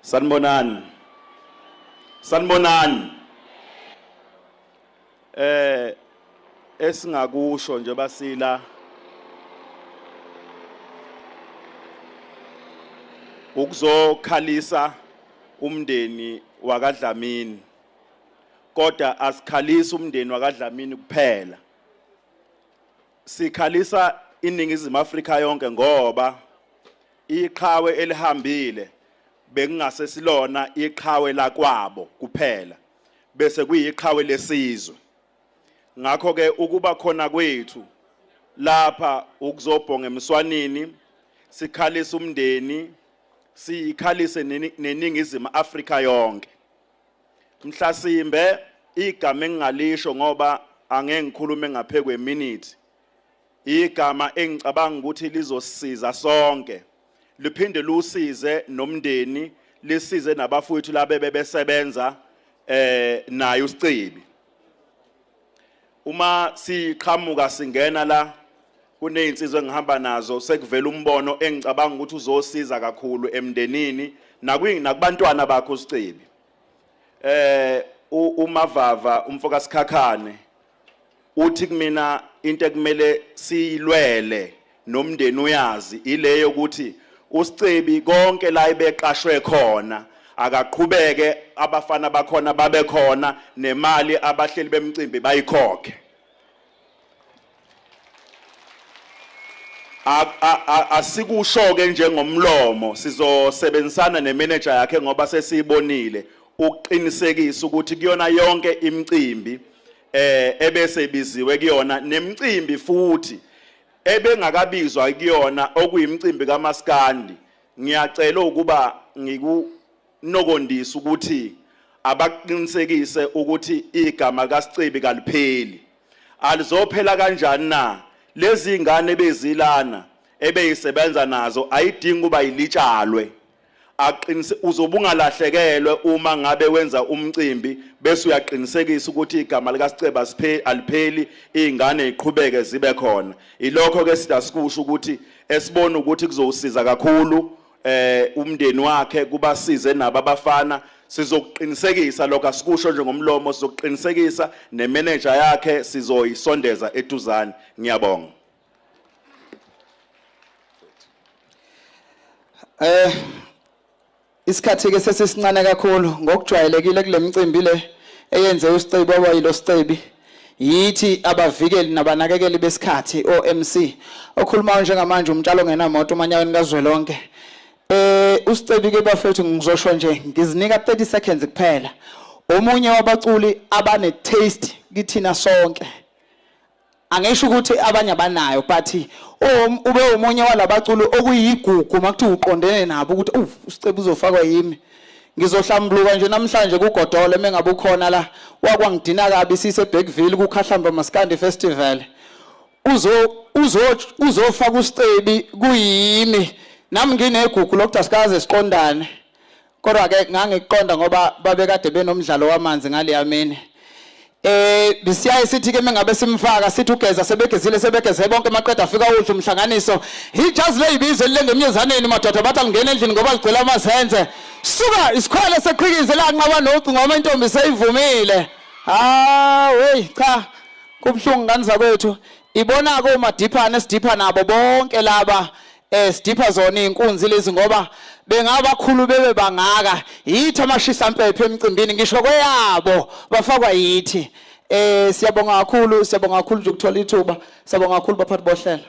Sanibonani. Esingakusho nje basila ukuzokhalisa umndeni wakaDlamini, kodwa asikhalisa umndeni wakaDlamini kuphela, sikhalisa iningizimu Afrika yonke ngoba iqhawe elihambile bekungase silona iqhawe lakwabo kuphela bese kuyiqhawe lesizwe. Ngakho ke ukuba khona kwethu lapha ukuzobhonga emswanini sikhalisa umndeni, sikhalise neningizimu Afrika yonke. Mhlasimbe igama engingalisho ngoba angeke ngikhulume ngaphezulu kweminute, igama engicabanga ukuthi lizosisiza sonke, liphinde lusize nomndeni, lisize nabafowethu labe bebesebenza naye uSicebi. Uma siqhamuka singena la kunezinsizwe engihamba nazo sekuvela umbono engicabanga ukuthi uzosiza kakhulu emndenini nakubantwana bakho uSicebi. uMavava umfoka Sikhakhane uthi kumina into ekumele siyilwele nomndeni uyazi ileyo ukuthi uSicebi konke la ibeqashwe khona akaqhubeke, abafana bakhona babe khona, nemali abahleli bemcimbi bayikhokhe. Asikusho-ke njengomlomo, sizosebenzisana nemanager yakhe ngoba sesiyibonile ukuqinisekisa ukuthi kuyona yonke imicimbi ebese biziwe kuyona, nemicimbi futhi ebengakabizwa kuyona okuyimicimbi kaMaskandi. Ngiyacela ukuba ngikunokondisa ukuthi abaqinisekise ukuthi igama kaSicebi kalipheli. Alizophela kanjani na? Lezi ingane bezilana ebeyisebenza nazo ayidingi kuba ilitshalwe. Uzobungalahlekelwe uma ngabe wenza umcimbi bese uyaqinisekisa ukuthi igama likaSicebi alipheli, izingane iqhubeke zibe khona. Ilokho ke sidasikusho ukuthi esibona ukuthi kuzosiza kakhulu umndeni wakhe, kubasize nabo abafana. Sizokuqinisekisa lokho, asikusho njengomlomo, sizokuqinisekisa nemanager yakhe sizoyisondeza eduzane. Ngiyabonga. Isikhathi ke sesisincane kakhulu ngokujwayelekile kule micimbi le eyenze uSicebi obayilo Sicebi yithi abavikeli nabanakekeli besikhathi OMC okhuluma njengamanje umtshalo ongenamoto umanyaweni kaZwelonke. uSicebi ke bafethu ngizosho nje ngizinika 30 seconds kuphela. Omunye wabaculi abane taste kithina sonke, angisho ukuthi abanye abanayo, but ube umunye walabaculi okuyigugu makuthi uqondene nabo ukuthi uSicebi uzofakwa yimi. Ngizohlambuluka nje namhlanje kugodole mengabe ukhona la wakwangidina kabi sise Bergville kuKhahlamba Maskandi Festival. Uzofaka uSicebi kuyimi. Nami nginegugu lokuthi asikaze siqondane, kodwa ke ngangiqonda ngoba babekade benomdlalo wamanzi ngale yamini. Bisiyaye sithi ke mengabe simfaka sithi ugeza sebegeze bonke maqeda afika udla umhlanganiso. Ijazi leyibizo lengemnyezaneni madoda bathi alingene endlini ngoba ligcwele amazenze. Suka isikhwele seqhikize la nqaba nocu ngoba intombi seyivumile. Wey cha kubhlungu ngani zakwethu. Ibona ko madiphana esidipha nabo bonke laba sidipha zona inkunzi lezi ngoba bengabakhulu bebe bangaka yithi amashisa mpepho emcimbini ngisho kweyabo bafakwa yithi. Siyabonga kakhulu nje ukuthola ithuba. Siyabonga kakhulu baphathi bohlelo.